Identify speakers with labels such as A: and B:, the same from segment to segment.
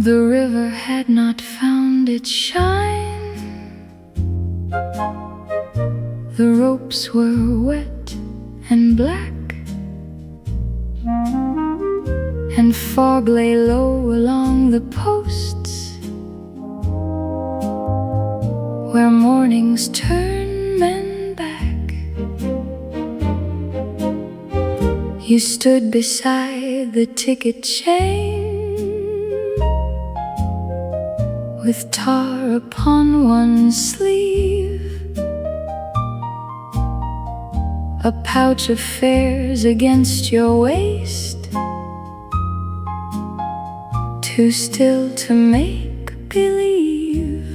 A: The river had not found its shine. The ropes were wet and black, and fog lay low along the posts, where mornings turn men back. You stood beside the ticket chain, with tar upon one sleeve, a pouch of fares against your waist, too still to make believe.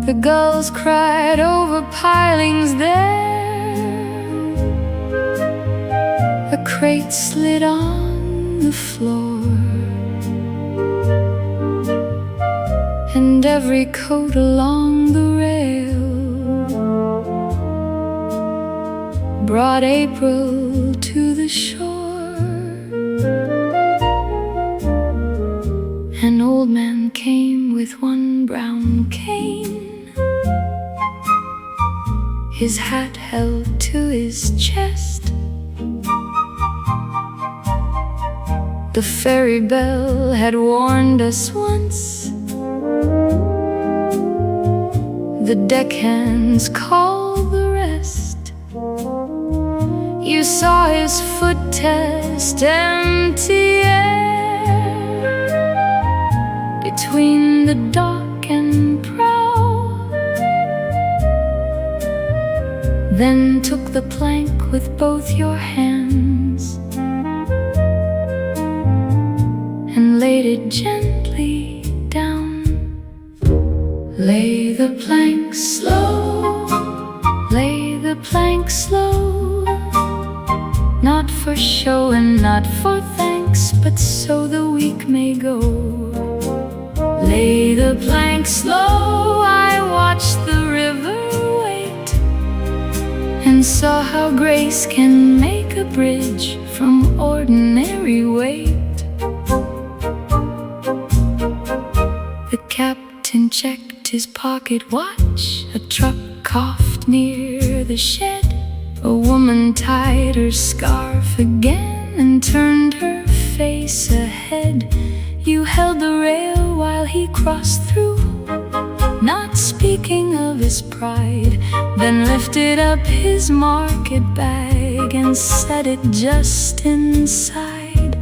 A: The gulls cried over pilings there, a crate slid on the floor, and every coat along the rail brought April to the shore. An old man came with one brown cane, his hat held to his chest. The ferry bell had warned us once, the deckhands called the rest. You saw his foot test empty air between the dock and prow, then took the plank with both your hands and laid it gently down. Lay the plank slow, lay the plank slow, not for show and not for thanks, but so the week may go. Lay the plank slow. I watched the river wait, and saw how grace can make a bridge from ordinary weight. The captain checked his pocket watch, a truck coughed near the shed, a woman tied her scarf again and turned her face ahead. You held the rail while he crossed through, not speaking of his pride, then lifted up his market bag and set it just inside.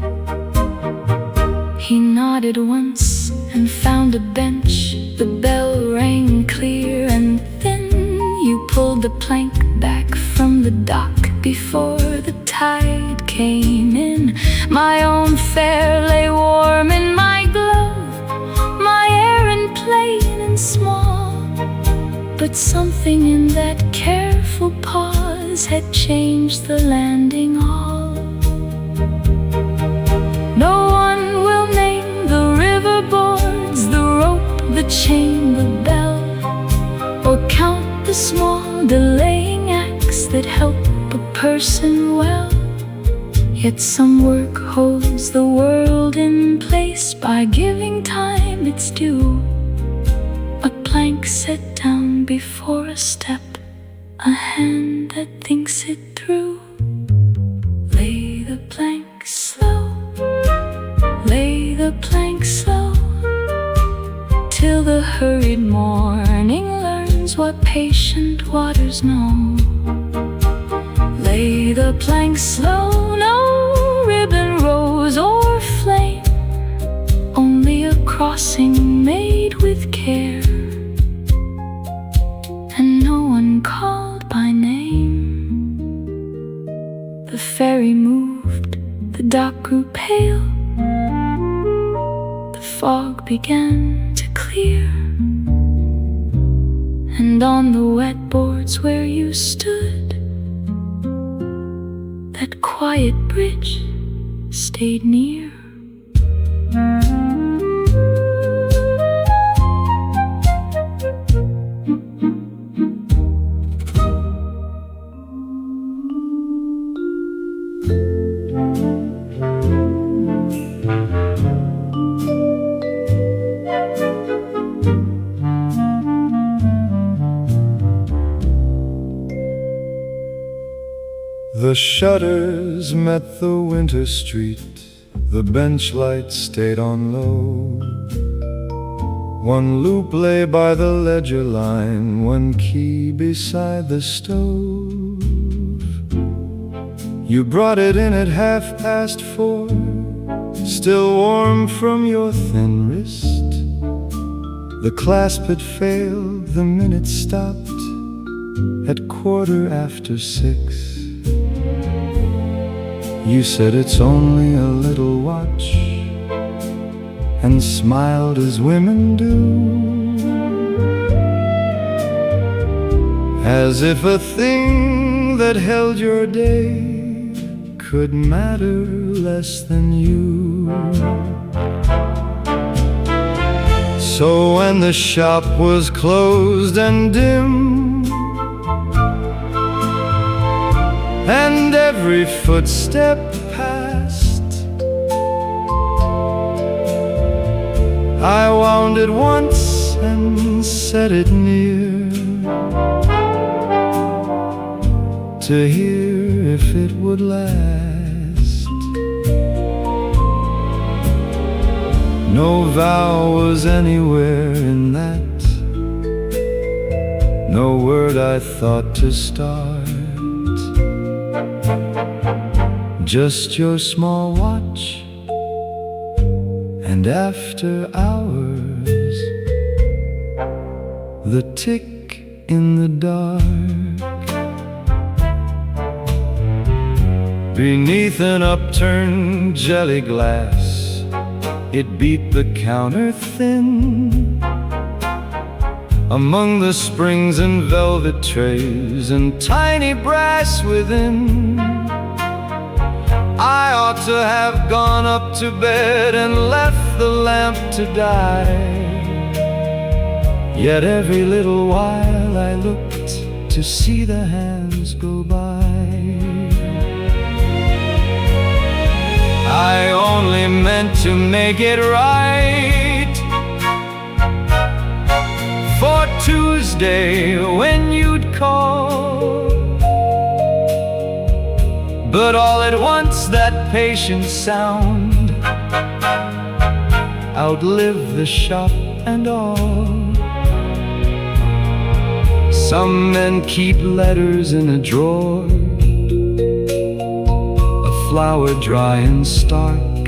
A: He nodded once and found a bench. The bell rang clear and thin. You pulled the plank back from the dock before the tide came in. My own fare lay warm in my glove, my errand plain and small, but something in that careful pause had changed the landing all. No one will name the river boards, the rope, the chain, the bell, or count the small delaying acts that help a person well. Yet some work holds the world in place by giving time its due. A plank set down before a step, a hand that thinks it through. Lay the plank slow, lay the plank slow, till the hurried morning learns what patient waters know. Lay the plank slow, no ribbon, rose, or flame, only a crossing made with care, and no one called by name. The ferry moved, the dock grew pale, the fog began to clear, and on the wet boards where you stood, that quiet bridge stayed near.
B: The shutters met the winter street, the bench light stayed on low. One loop lay by the ledger line, one key beside the stove. You brought it in at 4:30, still warm from your thin wrist. The clasp had failed, the minute stopped at 6:15. You said it's only a little watch, and smiled as women do, as if a thing that held your day could matter less than you. So when the shop was closed and dim, and every footstep passed, I wound it once and set it near, to hear if it would last. No vow was anywhere in that, no word I thought to start. Just your small watch, and after hours, the tick in the dark. Beneath an upturned jelly glass, it beat the counter thin. Among the springs and velvet trays and tiny brass within, I ought to have gone up to bed and left the lamp to die. Yet every little while I looked to see the hands go by. I only meant to make it right for Tuesday when you'd call. But all at once that patient sound outlived the shop and all. Some men keep letters in a drawer, a flower dry and stark.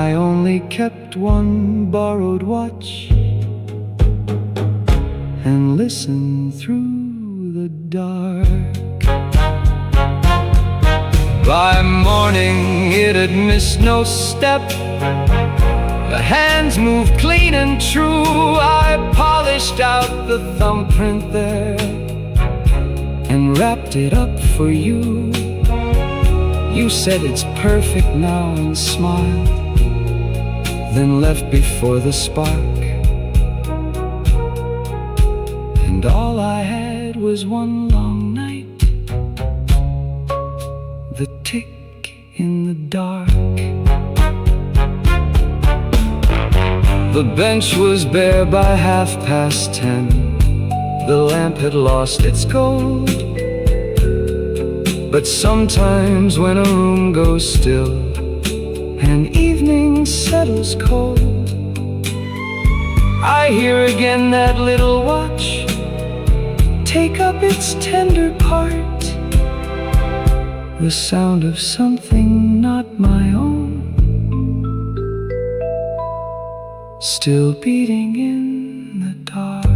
B: I only kept one borrowed watch and listened through the dark. By morning it had missed no step, the hands moved clean and true. I polished out the thumbprint there and wrapped it up for you. You said it's perfect now and smiled, then left before the spark. And all I had was one long night, the tick in the dark. The bench was bare by 10:30. The lamp had lost its gold. But sometimes when a room goes still and evening settles cold, I hear again that little watch take up its tender part, the sound of something not my own, still beating in the dark.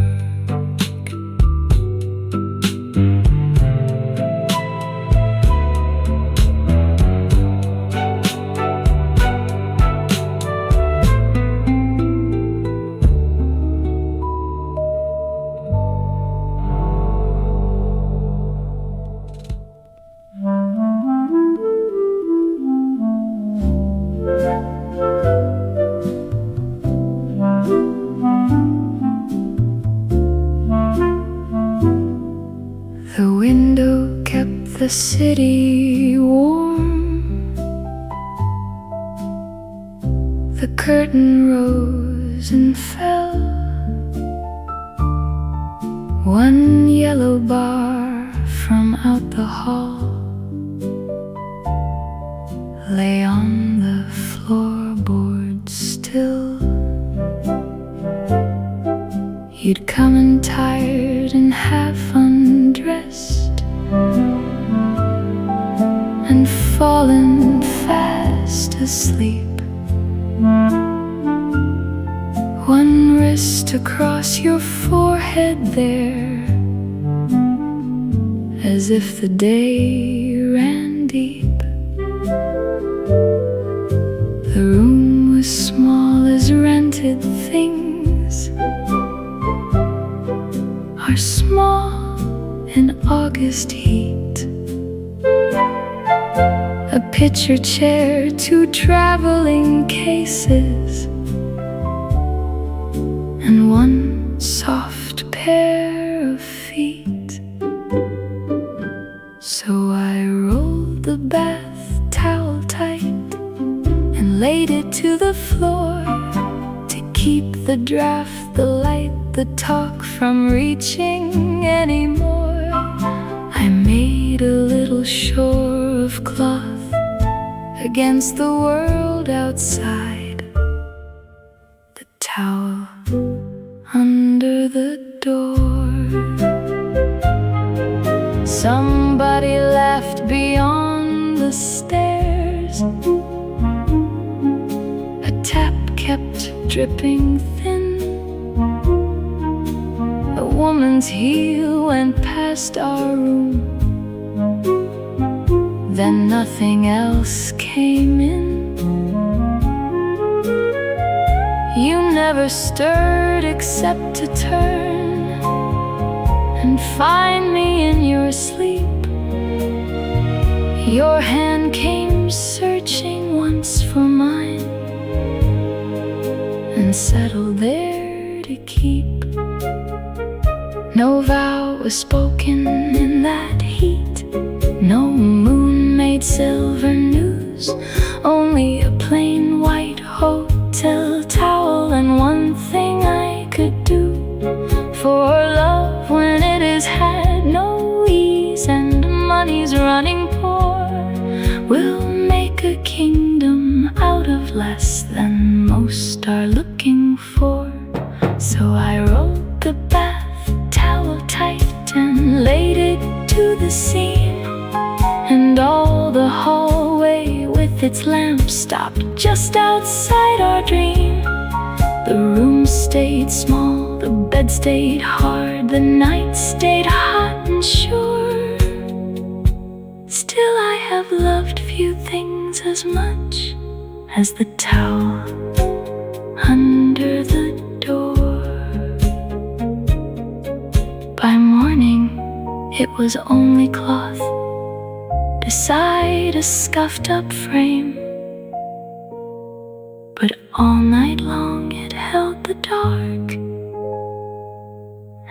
A: The window kept the city warm. The curtain rose and fell. One yellow bar from out the hall lay on the floorboard still. You'd come in tired and half undressed and fallen fast asleep. One wrist across your forehead there, as if the day ran deep. The room was small as rented things are small in August heat. A picture chair, 2 traveling cases, and 1 soft pair of feet. So I rolled the bath towel tight and laid it to the floor to keep the draft, the light, the talk from reaching anymore. I made a little shore of cloth against the world outside, the towel under the door. Somebody laughed beyond the stairs. A tap kept dripping thin. A woman's heel went past our room. Then nothing else came in. You never stirred except to turn and find me in your sleep. Your hand came searching once for mine and settled there to keep. No vow was spoken in that heat. No moon made silver news. Only a plain white hotel towel and one thing I could do for love when it has had no ease and money's running poor. We'll make a kingdom out of less than most are looking for. So I rolled the bath towel tight and laid it to the seam, and all the hallway with its lamp stopped just outside our dream. The room stayed small, the bed stayed hard, the night stayed hot and sure. Still I have loved few things as much as the towel under the door. By morning it was only cloth beside a scuffed up frame, but all night long it held the dark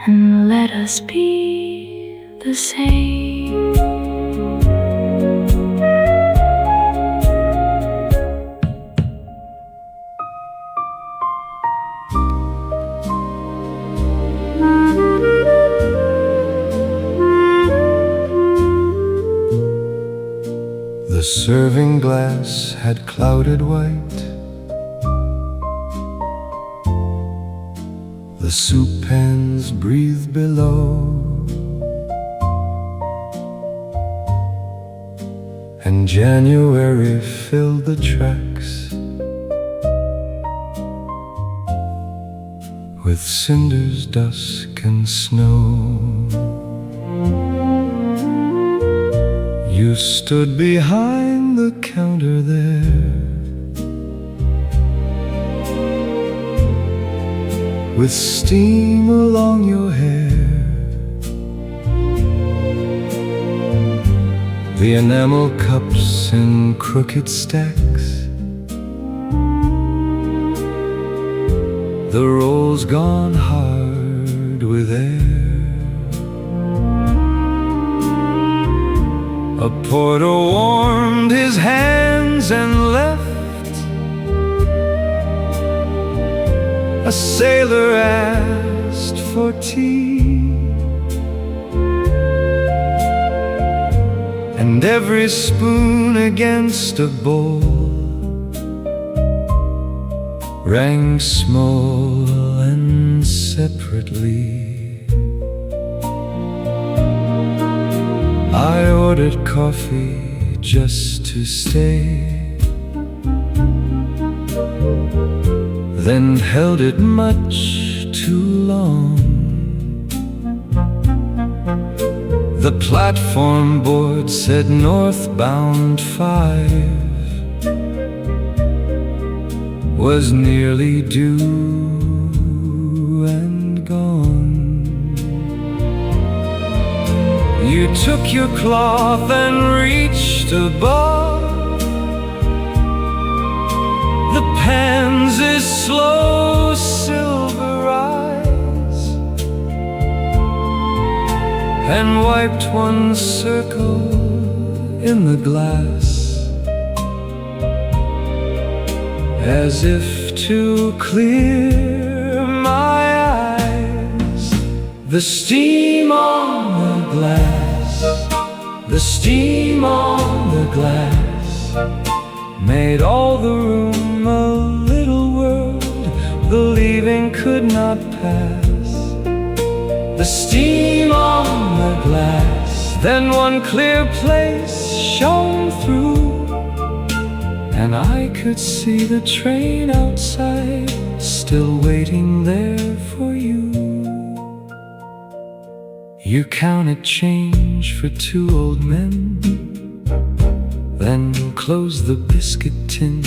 A: and let us be the same.
B: The serving glass had clouded white. The soup pans breathed below, and January filled the tracks with cinders, dusk, and snow. You stood behind the counter there, with steam along your hair. The enamel cups in crooked stacks, the rolls gone hard with air. A porter warmed his hands and left. A sailor asked for tea. and every spoon against a bowl rang small and separately. I ordered coffee just to stay, then held it much too long. The platform board said northbound 5 was nearly due and gone. You took your cloth and reached above the pansy's slow silver eyes, and wiped one circle in the glass, as if to clear my eyes. The steam on the glass, the steam on the glass, made all the room a little world the leaving could not pass. The steam on the glass, then one clear place shone through, and I could see the train outside, still waiting there for you. You counted change for 2 old men, then closed the biscuit tin.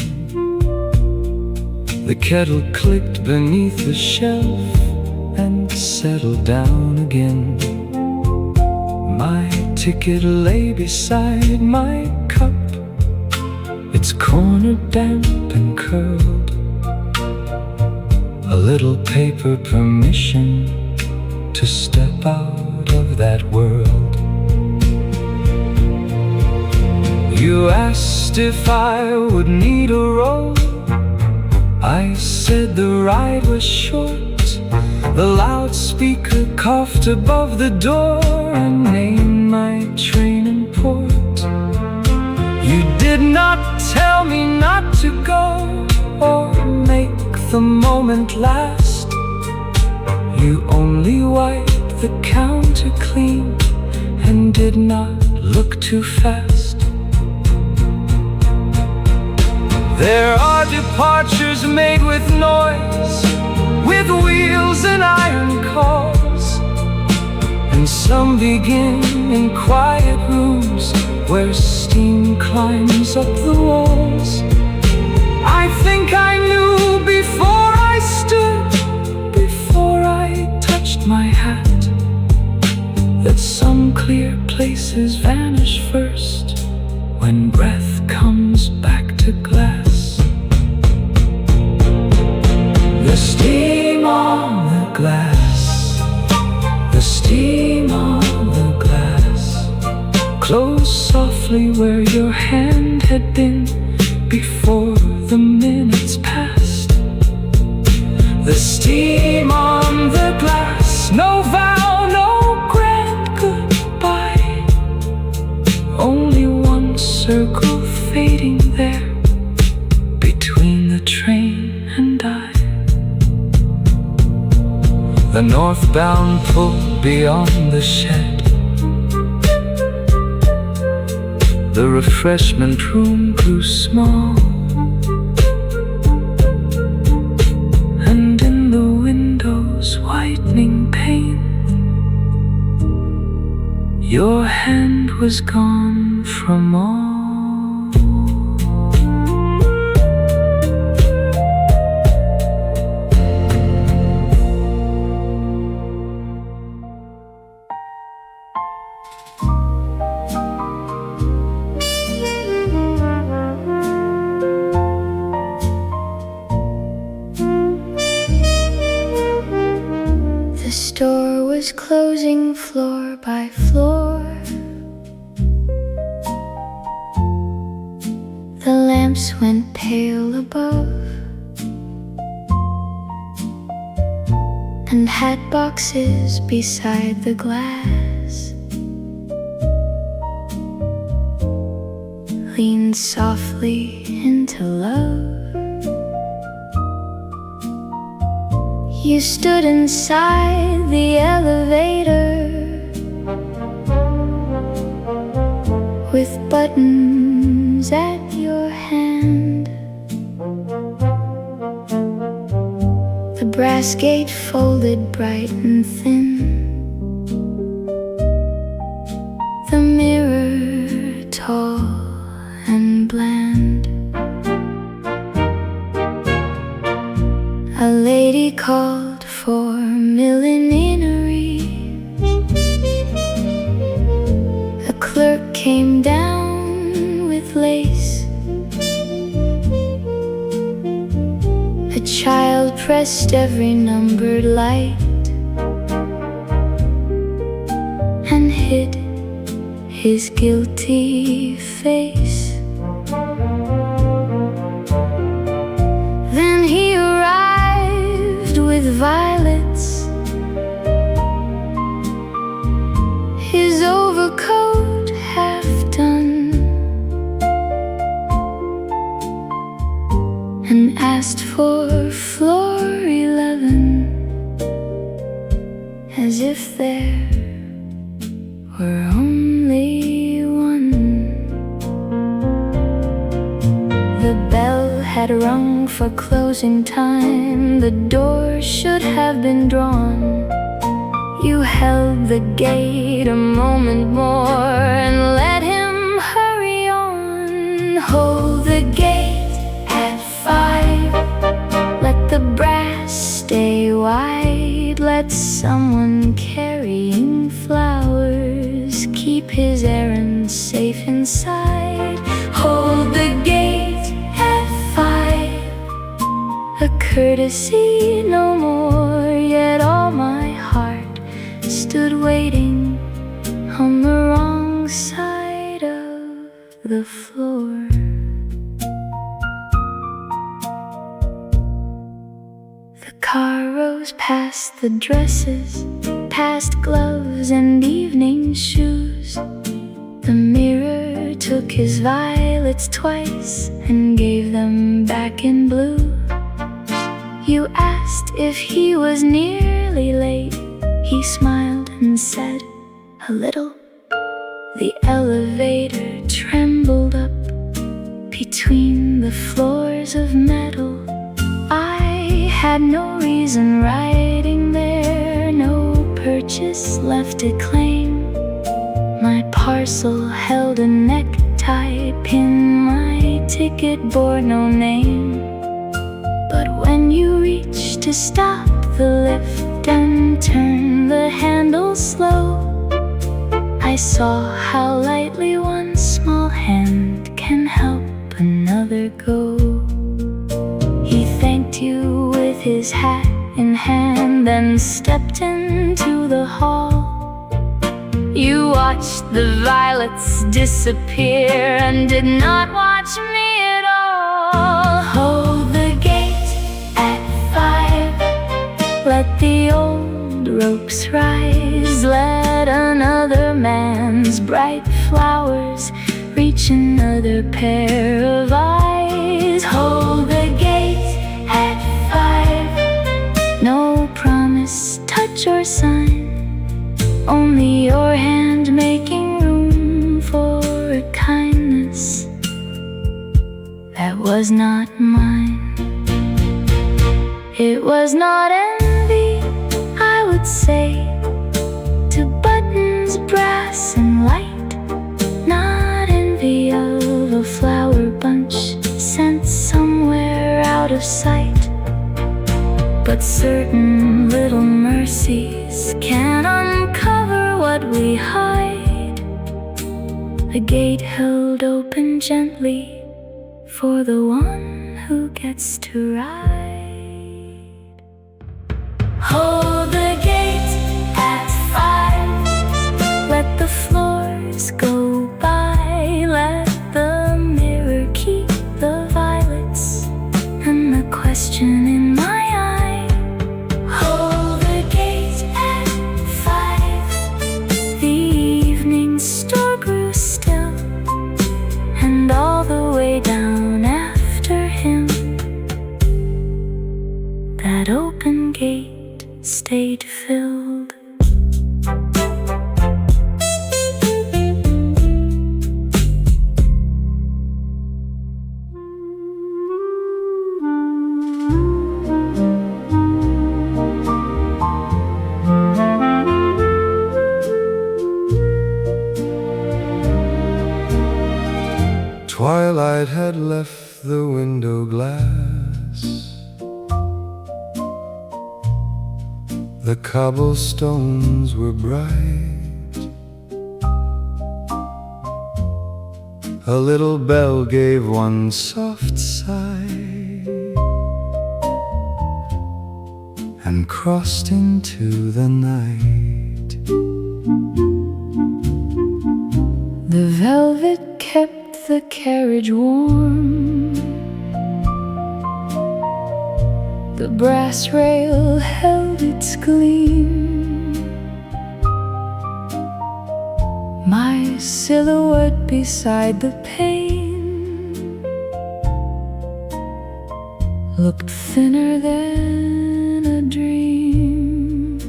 B: The kettle clicked beneath the shelf and settled down again. My ticket lay beside my cup, its corner damp and curled, a little paper permission to step out of that world. You asked if I would need a roll. I said the ride was short. The loudspeaker coughed above the door and named my train and port. You did not tell me not to go or make the moment last. You only wiped the counter clean and did not look too fast. There are departures made with noise, with wheels and iron cars, and some begin in quiet rooms where steam climbs up the walls. I think I knew before I stood, before I touched my hat, that some clear places vanish first when breath comes back to glass. The steam on the glass, the steam on the glass, close softly where your hand had been before the minutes passed. The steam on the glass, no vow, no grand goodbye, only one circle fading there between the train and I. The northbound pulled beyond the shed. The refreshment room grew small, and in the window's whitening pane, your hand was gone from all.
A: The store was closing floor by floor. The lamps went pale above, and hat boxes beside the glass. leaned softly into love. You stood inside the elevator with buttons at your hand. The brass gate folded bright and thin. The mirror tall and bland. A lady called for millinery. A clerk came down with lace. A child pressed every numbered light and hid his guilty face. Then he arrived with violets, his overcoat half done, and asked for floor 11, as if there were only one. The bell had rung for closing time. The door should have been drawn. You held the gate a moment more and let him hurry on. Hold the gate at 5. Let the brass stay wide. Let someone carrying flowers keep his errand safe inside. Hold the gate at 5. A courtesy no more, yet all my heart stood waiting on the wrong side of the floor. The car rose past the dresses, past gloves and evening shoes. The mirror took his violets twice and gave them back in blue. You asked if he was nearly late. He smiled and said, a little. The elevator trembled up between the floors of metal. I had no reason riding there, no purchase left to claim. My parcel held a necktie pin, my ticket bore no name. But when you reached to stop the lift and turn the handle slow, I saw how lightly one small hand can help another go. He thanked you with his hat in hand and stepped into the hall. You watched the violets disappear and did not watch me at all. Hold the gate at 5. Let the old ropes rise. Let another man's bright flowers reach another pair of eyes. Hold the gate at 5. No promise, touch or sign, only your hand making room for a kindness that was not mine. It was not envy, I would say, to buttons, brass and light. Not envy of a flower bunch sent somewhere out of sight. But certain little mercies can uncover what we hide. The gate held open gently for the one who gets to ride. Hold the gate at 5. Let the floors go by. Let the mirror keep the violets and the question in my eye. Hold the gate at 5. The evening store grew still, and all that open gate stayed filled.
B: Twilight had left the window glass. The cobblestones were bright. A little bell gave one soft sigh and crossed into the night.
A: The velvet kept the carriage warm. The brass rail held its gleam. My silhouette beside the pane looked thinner than a dream.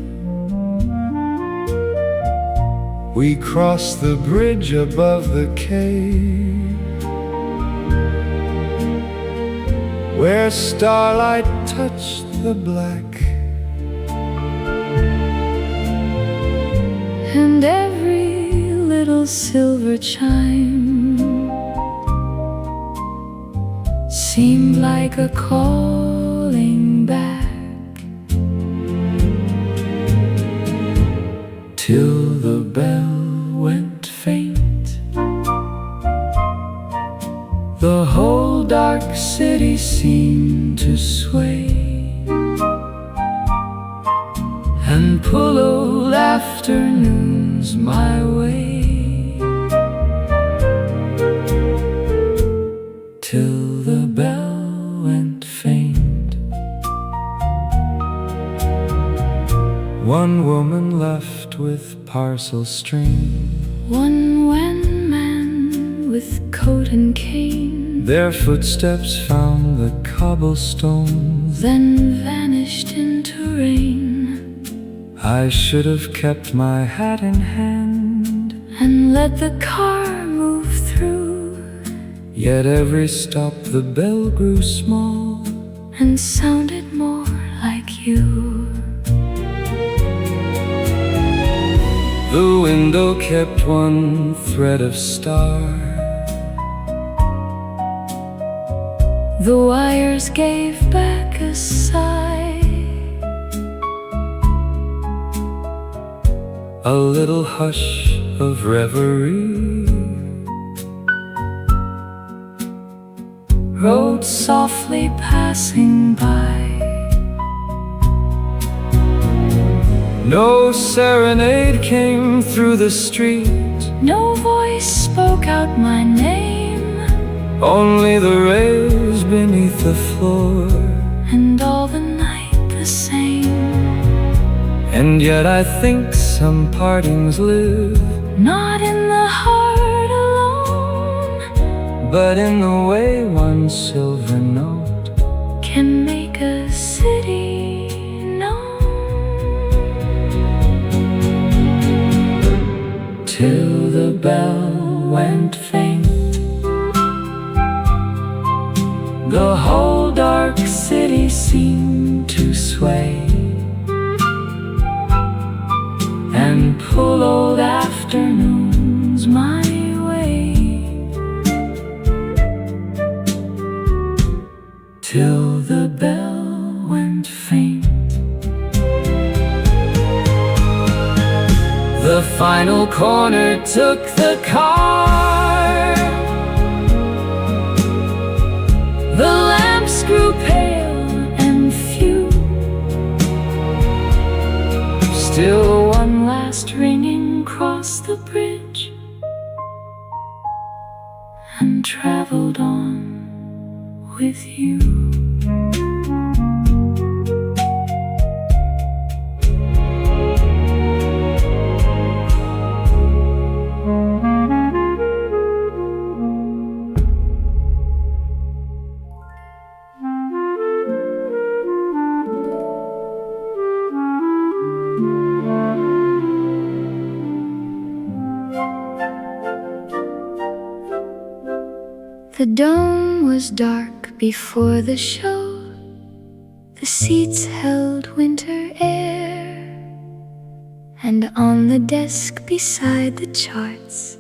B: We crossed the bridge above the cave, where starlight touched the black,
A: and every little silver chime seemed like a calling back,
B: till the bell went faint. The whole dark city seemed to sway and pull old afternoons my way, till the bell went faint. One woman left with parcel string,
A: one wan man with coat and cane.
B: Their footsteps found the cobblestones,
A: then vanished into rain.
B: I should have kept my hat in hand
A: and let the car move through,
B: yet every stop the bell grew small
A: and sounded more like you.
B: The window kept one thread of star.
A: The wires gave back a sigh.
B: A little hush of reverie
A: rode softly passing by.
B: No serenade came through the street,
A: no voice spoke out my name,
B: only the rays beneath the floor,
A: and all the night the same.
B: And yet I think some partings live,
A: not in the heart alone,
B: but in the way one silver note
A: can make a city known.
B: Till the bell went faint, the whole dark city seemed to sway and pull old afternoons my way, till the bell went faint. The final corner took the car. The lamps grew pale and few. Still one last ringing crossed the bridge and traveled on with you.
A: The dome was dark before the show. The seats held winter air, and on the desk beside the charts,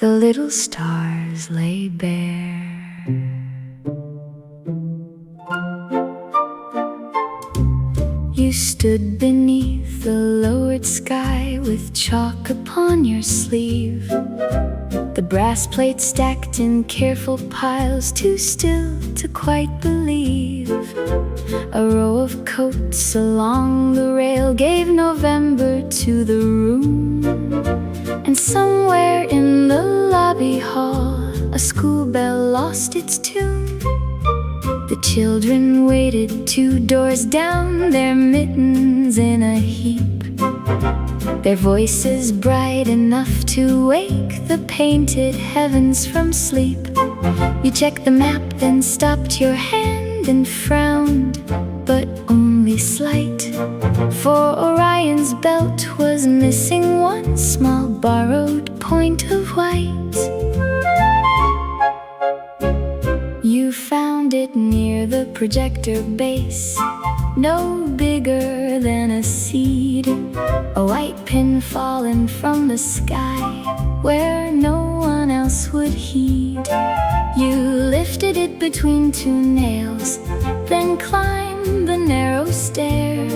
A: the little stars lay bare. You stood beneath the lowered sky with chalk upon your sleeve, the brass plates stacked in careful piles, too still to quite believe. A row of coats along the rail gave November to the room, and somewhere in the lobby hall a school bell lost its tune. The children waited 2 doors down, their mittens in a heap, their voices bright enough to wake the painted heavens from sleep. You checked the map, then stopped your hand and frowned, but only slight, for Orion's belt was missing one small borrowed point of white. You found it near the projector base, no bigger than a seed, a white pin fallen from the sky where no one else would heed. You lifted it between 2 nails, then climbed the narrow stair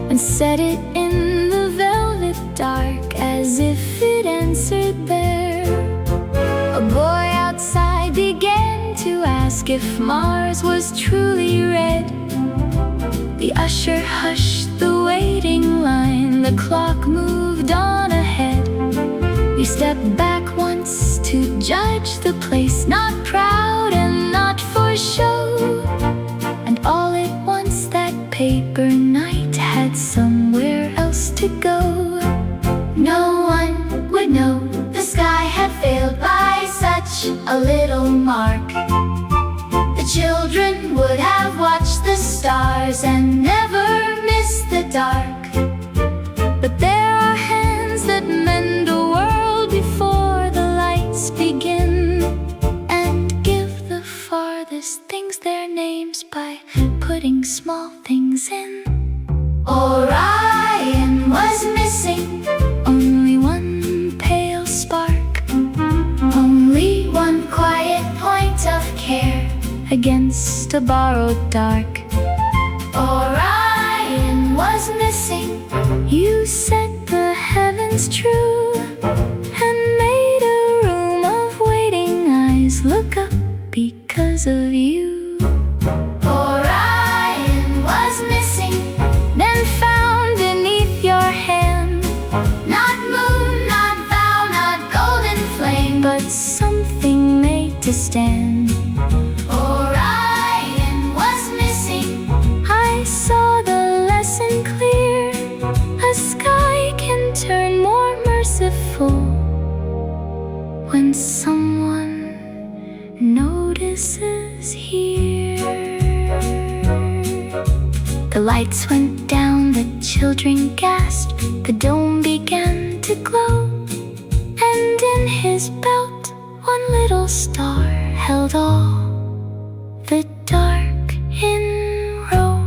A: and set it in the velvet dark as if it answered there. A boy outside began to ask if Mars was truly red. The usher hushed the waiting line, the clock moved on ahead. You stepped back once to judge the place, not proud and not for show, and all at once that paper night had somewhere else to go. No one would know the sky had failed by such a little mark. The children would have watched the stars and never missed the dark. But there are hands that mend a world before the lights begin, and give the farthest things their names by putting small things in. Orion was missing only one pale spark, only one quiet point of care against a borrowed dark. Orion was missing. You set the heavens true and made a room of waiting eyes look up because of you. Orion was missing, then found beneath your hand, not moon, not vow, not golden flame, but something made to stand. Orion was missing. I saw the lesson clear. A sky can turn more merciful when someone notices here. The lights went down, the children gasped, the dome began to glow, and in his belt one little star held all the dark in row.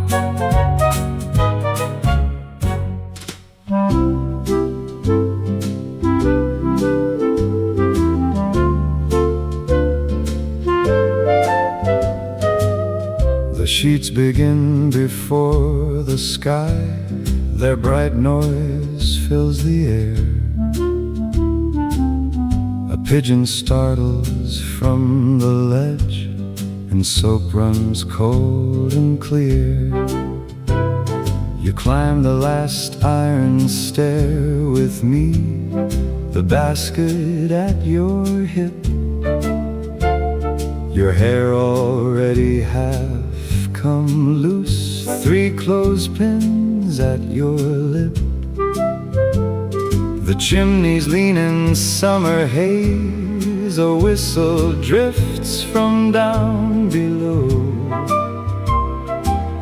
B: The sheets begin before the sky, their bright noise fills the air. A pigeon startles from the ledge, and soap runs cold and clear. You climb the last iron stair with me, the basket at your hip, your hair already half come loose, 3 clothespins at your lip. The chimneys lean in summer haze, a whistle drifts from down below,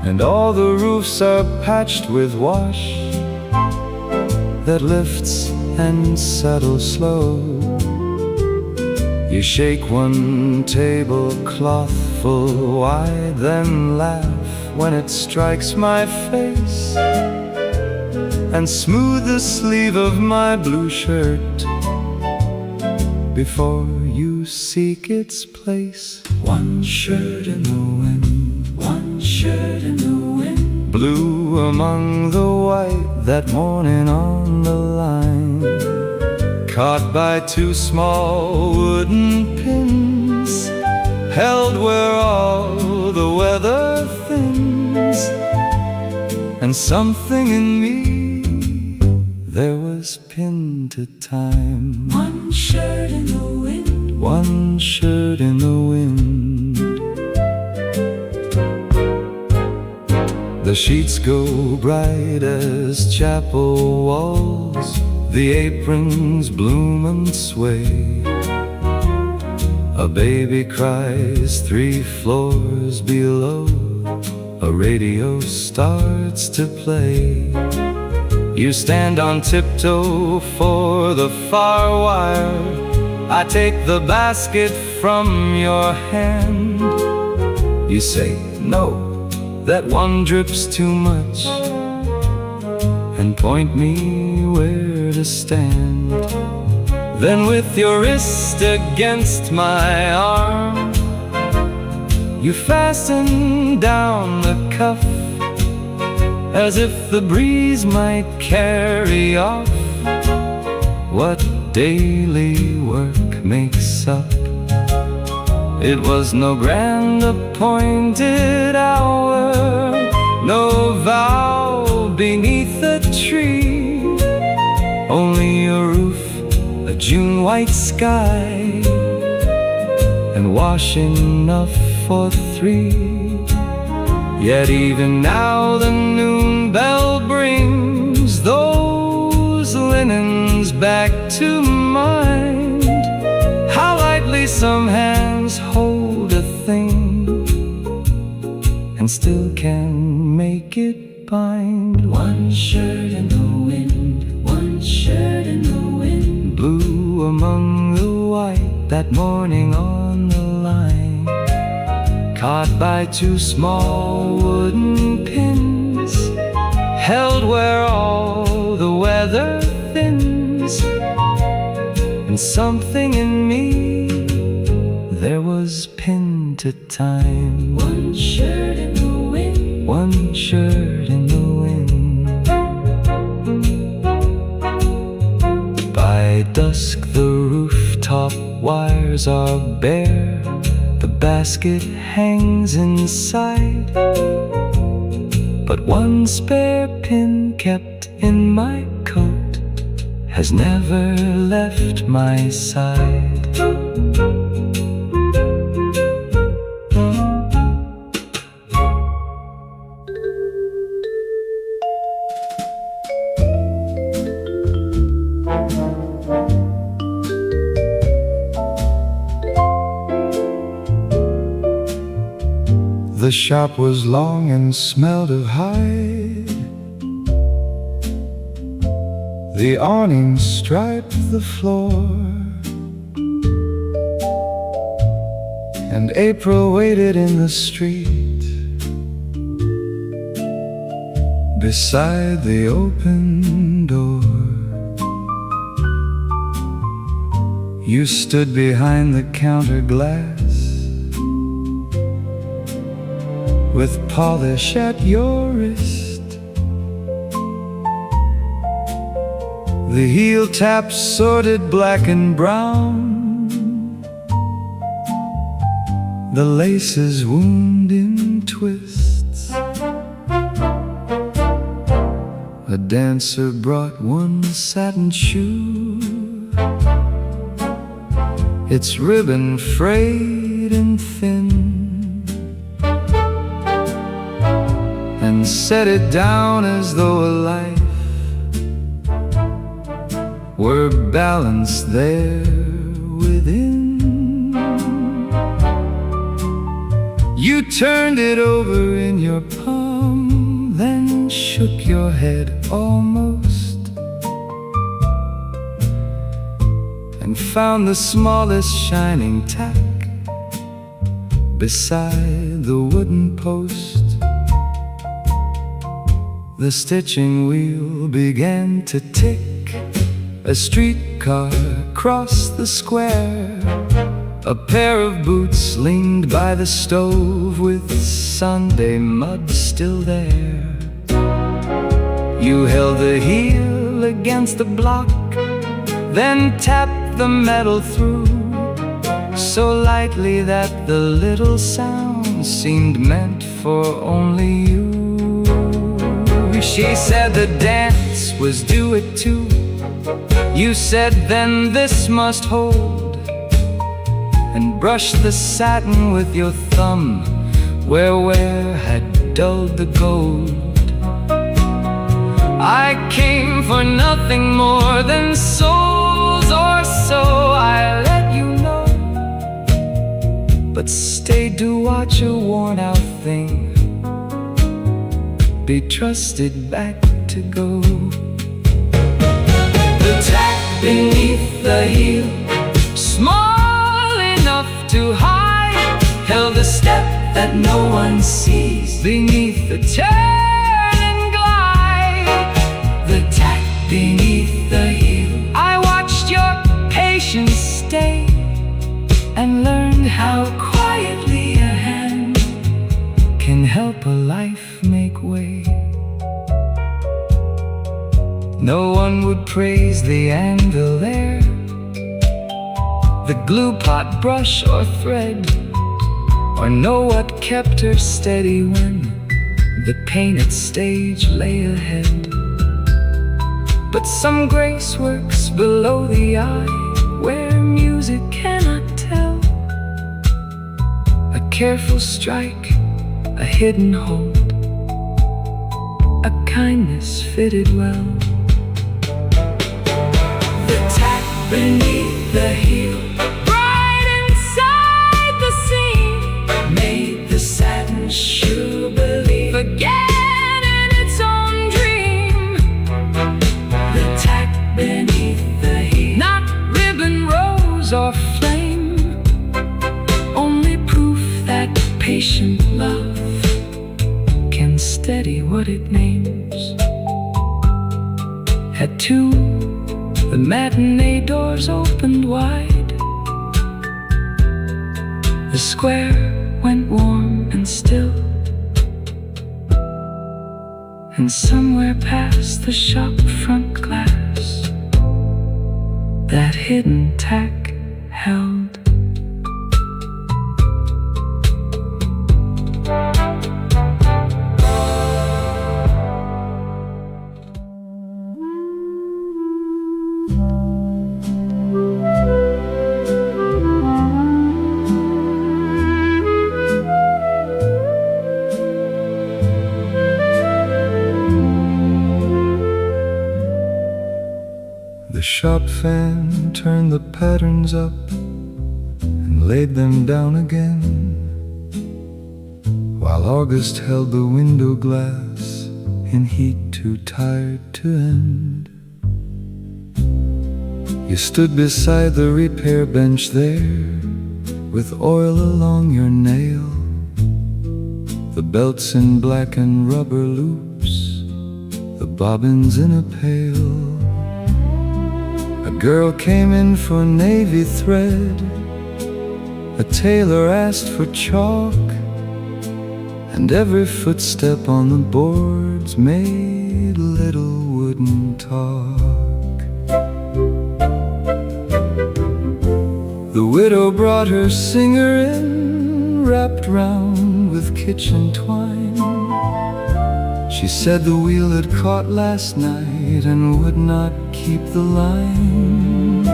B: and all the roofs are patched with wash that lifts and settles slow. You shake one tablecloth full wide, then laugh when it strikes my face, and smooth the sleeve of my blue shirt before you seek its place. One shirt in the wind, one shirt in the wind, blue among the white that morning on the line, caught by two small wooden pins, held where all the weather thins. And something in me there was pinned to time. One shirt in the wind, one shirt in the wind. The sheets go bright as chapel walls, the aprons bloom and sway. A baby cries 3 floors below, a radio starts to play. You stand on tiptoe for the far wire, I take the basket from your hand. You say, no, that one drips too much, and point me where to stand. Then with your wrist against my arm, you fasten down the cuff, as if the breeze might carry off what daily work makes up. It was no grand appointed hour, no vow beneath a tree, only a roof, a June white sky, and wash enough for 3. Yet even now the noon bell brings those linens back to mind. How lightly some hands hold a thing, and still can make it bind. One shirt in the wind, one shirt in the wind, blue among the white that morning on the line, caught by 2 small wooden pins, held where all the weather thins. And something in me there was pinned to time. One shirt in the wind, one shirt in the wind. By dusk the rooftop wires are bare, the basket hangs inside, but one spare pin kept in my coat has never left my side. The shop was long and smelled of hide. The awning striped the floor, and April waited in the street beside the open door. You stood behind the counter glass with polish at your wrist. The heel taps sorted black and brown, the laces wound in twists. A dancer brought one satin shoe, its ribbon frayed and thin, and set it down as though a life were balanced there within. You turned it over in your palm, then shook your head almost, and found the smallest shining tack beside the wooden post. The stitching wheel began to tick. A streetcar crossed the square. A pair of boots leaned by the stove with Sunday mud still there. You held the heel against the block, then tapped the metal through, so lightly that the little sound seemed meant for only you. She said the dance was due at 2. You said then this must hold, and brushed the satin with your thumb where wear had dulled the gold. I came for nothing more than souls, or so I let you know, but stayed to watch a worn-out thing be trusted back to go. The tack beneath the heel, small enough to hide, held a step that no one sees beneath the turn and glide. The tack beneath the heel, I watched your patience stay, and learned how quietly a hand can help a life make way. No one would praise the anvil there, the glue pot, brush, or thread, or know what kept her steady when the painted stage lay ahead. But some grace works below the eye, where music cannot tell. A careful strike, a hidden hold, a kindness fitted well. The tack beneath the heel, bright inside the seam, made the satin shoe believe again in its own dream. The tack beneath the heel, not ribbon, rose, or flame, only proof that patient love can steady what it names. At 2, the matinee doors opened wide. The square went warm and still, and somewhere past the shop front glass, that hidden tack held. The shop fan turned the patterns up and laid them down again, while August held the window glass in heat too tired to end. You stood beside the repair bench there, with oil along your nail, the belts in black and rubber loops, the bobbins in a pail. A girl came in for navy thread, a tailor asked for chalk, and every footstep on the boards made a little wooden talk. The widow brought her singer in, wrapped round with kitchen twine. She said the wheel had caught last night and would not keep the line.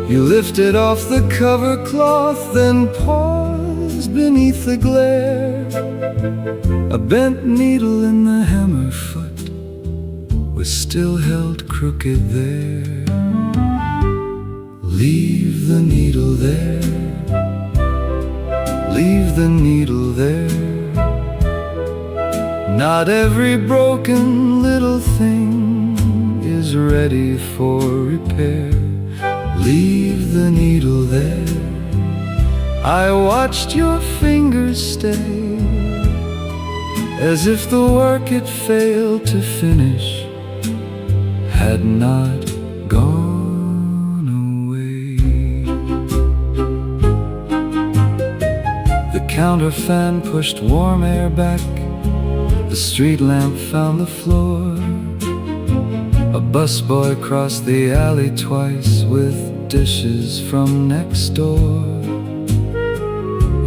B: You lifted off the cover cloth, then paused beneath the glare. A bent needle in the hammer foot was still held crooked there. Leave the needle there, leave the needle there. Not every broken little thing is ready for repair. leave the needle there. I watched your fingers stay, as if the work it failed to finish had not gone away. The counter fan pushed warm air back, the street lamp found the floor. A busboy crossed the alley twice with dishes from next door.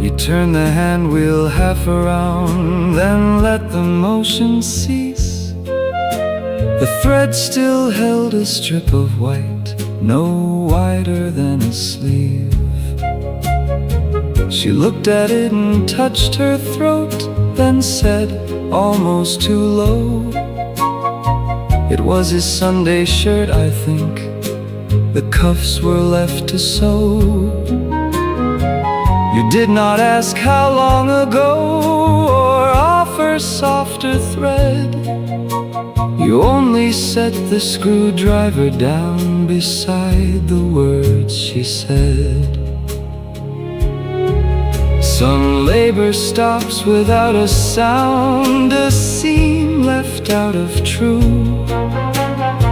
B: You turn the hand wheel half around, then let the motion cease. The thread still held a strip of white, no wider than a sleeve. She looked at it and touched her throat, then said, almost too low, it was his Sunday shirt, I think. The cuffs were left to sew. You did not ask how long ago, or offer softer thread. You only set the screwdriver down beside the words she said. Some labor stops without a sound, a seam left out of true.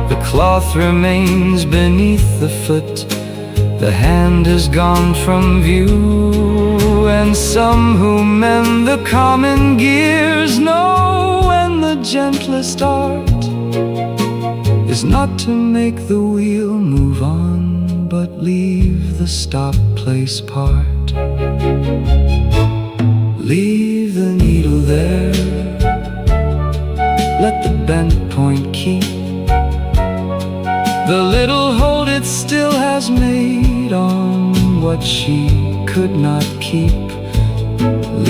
B: The cloth remains beneath the foot, the hand is gone from view. And some who mend the common gears know when the gentlest art is not to make the wheel move on, but leave the stop place part. Leave the needle there, let the bent point keep the little hold it still has made on what she could not keep.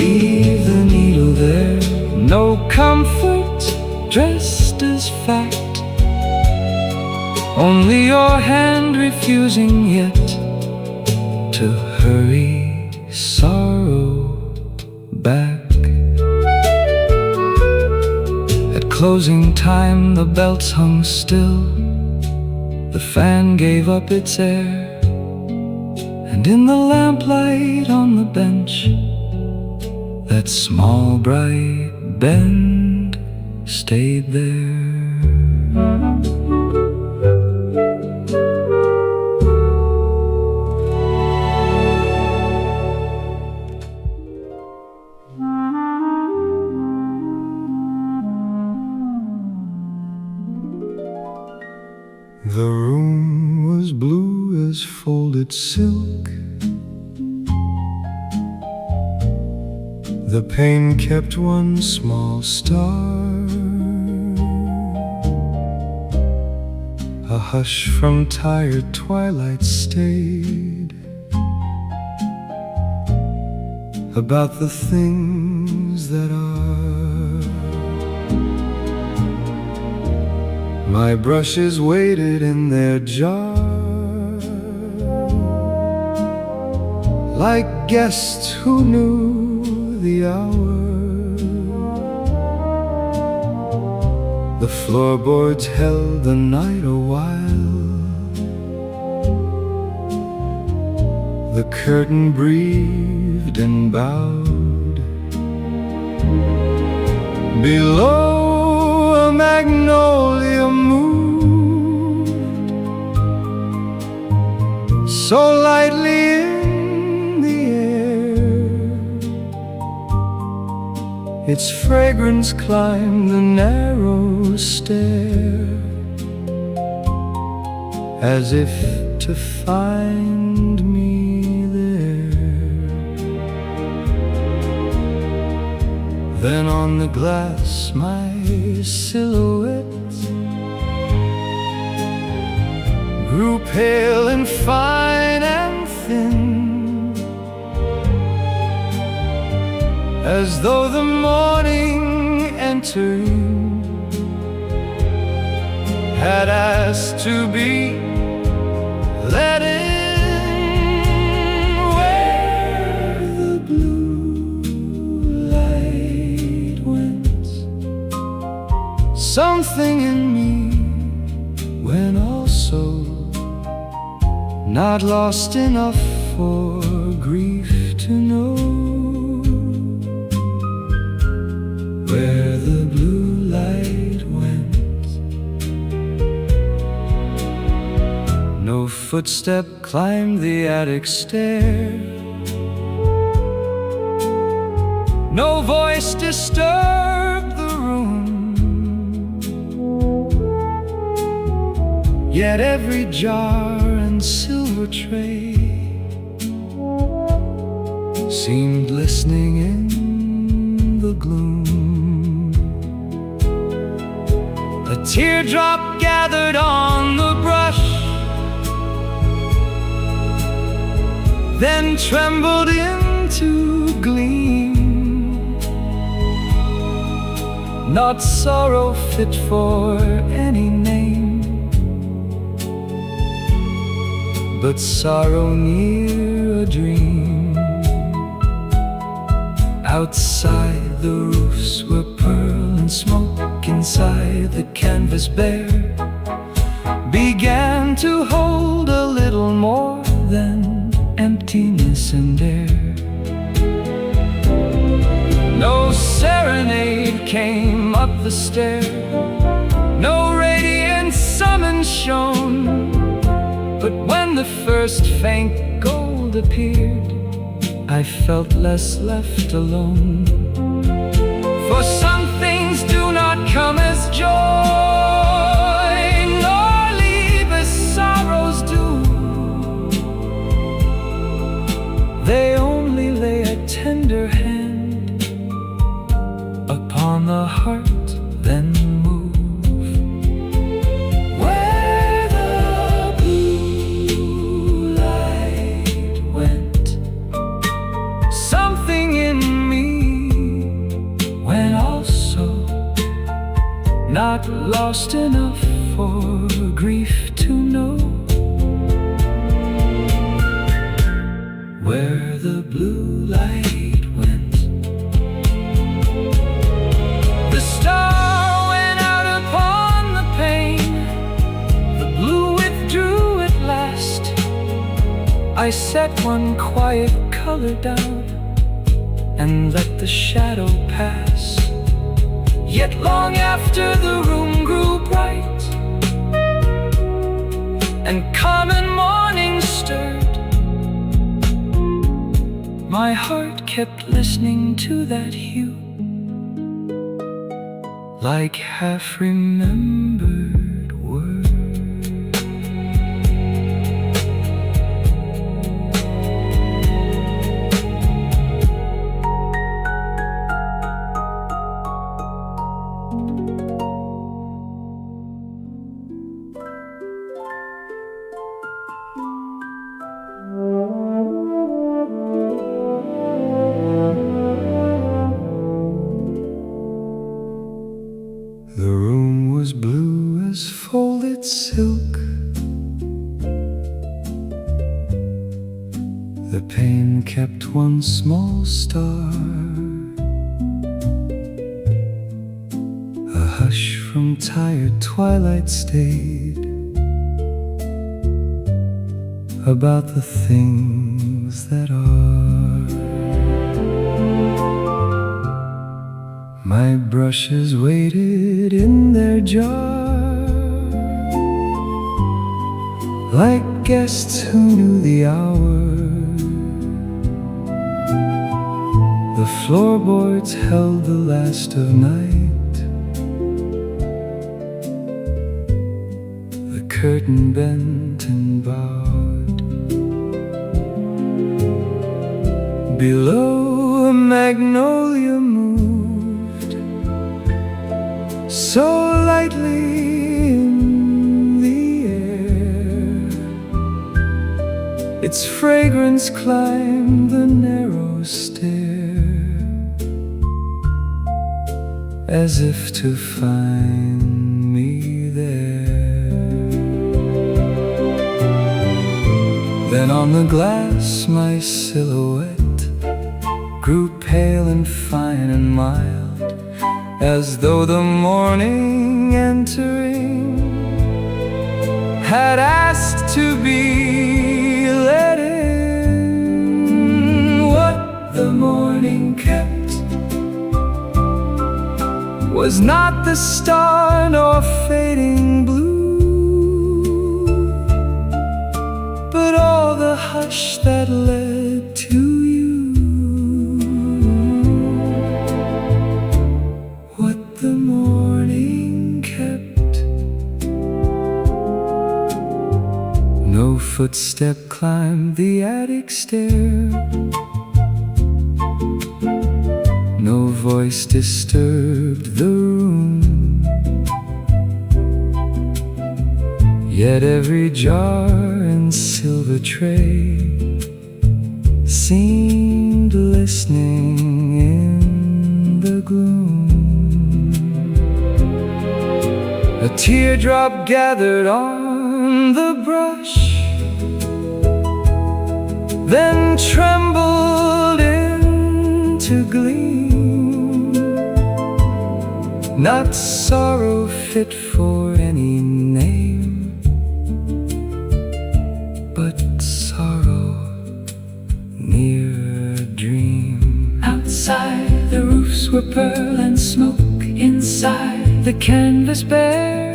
B: Leave the needle there, no comfort dressed as fact, only your hand refusing yet to hurry sorrow back. At closing time the belts hung still, the fan gave up its air, and in the lamplight on the bench, that small bright bend stayed there.
C: The room was blue as folded silk. The pane kept one small star. A hush from tired twilight stayed about the things that are. My brushes waited in their jar, like guests who knew the hour. The floorboards held the night a while. The curtain breathed and bowed. Below, a magnolia moved so lightly in the air. Its fragrance climbed the narrow stair, as if to find me there. Then on the glass my silhouette grew pale and fine and thin, as though the morning entering had asked to be let in. Where the blue light went, something in me went also, not lost enough for grief to know where the blue light went. No footstep climbed the attic stair, no voice disturbed the room, yet every jar and silver tray seemed listening in the gloom. A teardrop gathered on the brush, then trembled into gleam. Not sorrow fit for any name, but sorrow near a dream. Outside the roofs were pearl and smoke, inside the canvas bare began to hold a little more than emptiness and air. No serenade came up the stair, no radiant summons shone, but when the first faint gold appeared, I felt less left alone. For some things do not come as joy, nor leave as sorrows do. They only lay a tender hand upon the heart, then move where the blue light went. Something in me went also, not lost enough for grief to know where the blue light went. The star went out upon the pane, the blue withdrew at last. I set one quiet color down and let the shadow pass. Yet long after the room grew bright and common morning stirred, my heart kept listening to that hue, like half-remembered words. The room was blue as folded silk. The pane kept one small star. A hush from tired twilight stayed about the things that are. My brushes waited in their jar, like guests who knew the hour. The floorboards held the last of night. The curtain bent and bowed. Below, a magnolia moved so lightly in the air. Its fragrance climbed the narrow stair, as if to find me there. Then on the glass my silhouette grew pale and fine and mild, as though the morning entering had asked to be let in. What the morning kept was not the star nor fading blue, but all the hush that led to you. What the morning kept. No footstep climbed the attic stair, no voice disturbed the room, yet every jar and silver tray seemed listening in the gloom. A teardrop gathered on the brush, then trembled into gleam. Not sorrow fit for any name, but sorrow near a dream. Outside the roofs were pearl and smoke. Inside the canvas bare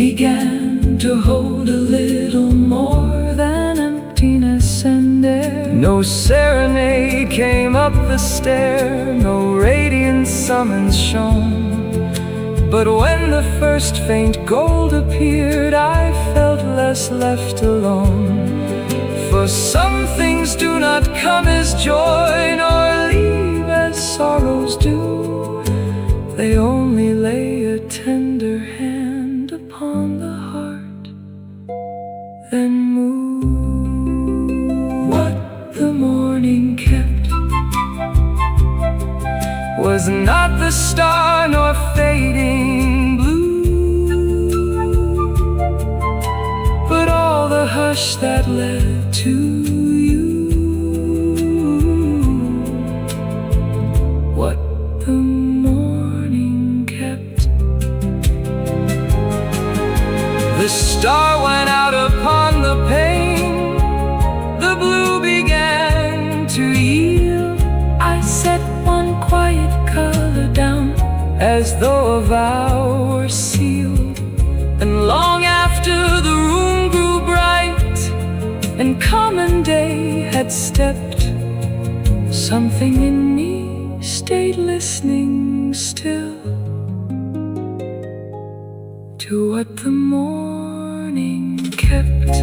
C: began to hold a little more than emptiness and air. No serenade came up the stair, no radiant summons shone. But when the first faint gold appeared, I felt less left alone. For some things do not come as joy, nor leave as sorrows do. They only lay a tender hand upon the heart, then move. What the morning kept was not the star nor fading blue, but all the hush that led to you. What the morning kept. The star went out upon the pane, the blue began to yield. I set one quiet color down, as though a vow were sealed. And long after the room grew bright and common day had stepped, something in me stayed listening still to what the morning kept.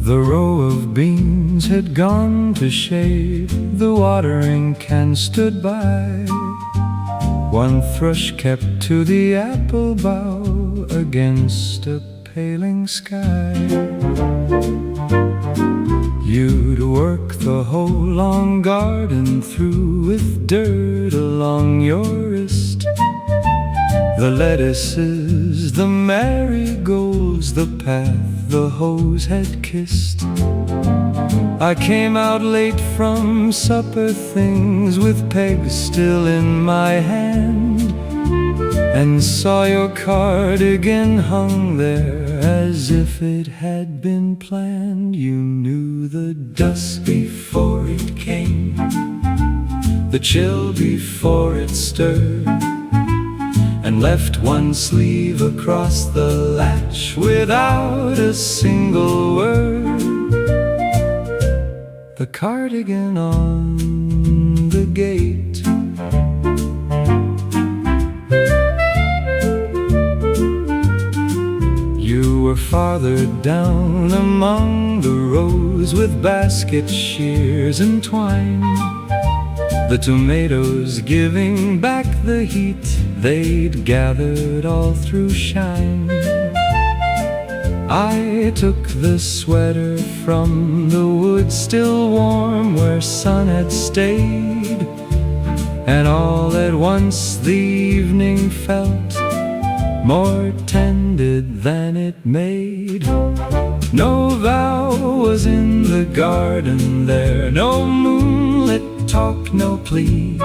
C: The row of beans had gone to shade, the watering can stood by. One thrush kept to the apple bough against a paling sky. You'd work the whole long garden through with dirt along your wrist. The lettuces, the marigolds, the path the hose had kissed. I came out late from supper things with pegs still in my hand, and saw your cardigan hung there as if it had been planned. You knew the dusk before it came, the chill before it stirred, and left one sleeve across the latch without a single word. The cardigan on the gate. You were farther down among the rows with basket shears and twine, the tomatoes giving back the heat they'd gathered all through shine. I took the sweater from the wood still warm where sun had stayed, and all at once the evening felt
B: more tended than it made. No vow was in the garden there, no moonlit talk, no plea.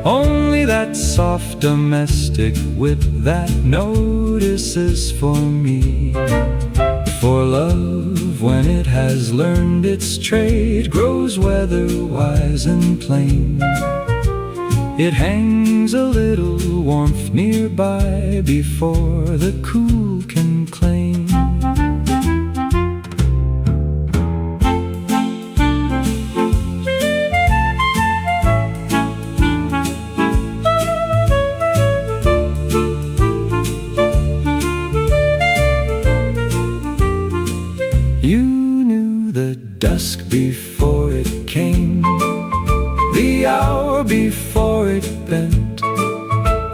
B: Only that soft domestic wit that notices for me. For love, when it has learned its trade, grows weather-wise and plain. It hangs a little warmth nearby before the cool can claim. You knew the dusk before it came, the hour before it bent,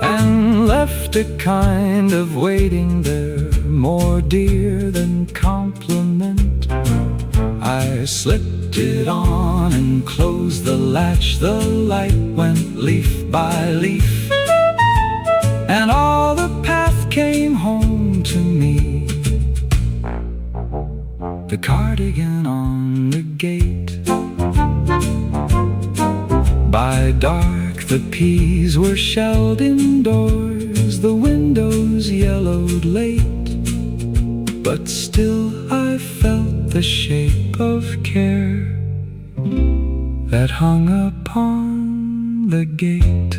B: and left a kind of waiting there more dear than compliment. I slipped it on and closed the latch. The light went leaf by leaf, and all the path came home to me. The cardigan on the gate. By dark the peas were shelled indoors, the windows yellowed late, but still I felt the shape of care that hung upon the gate.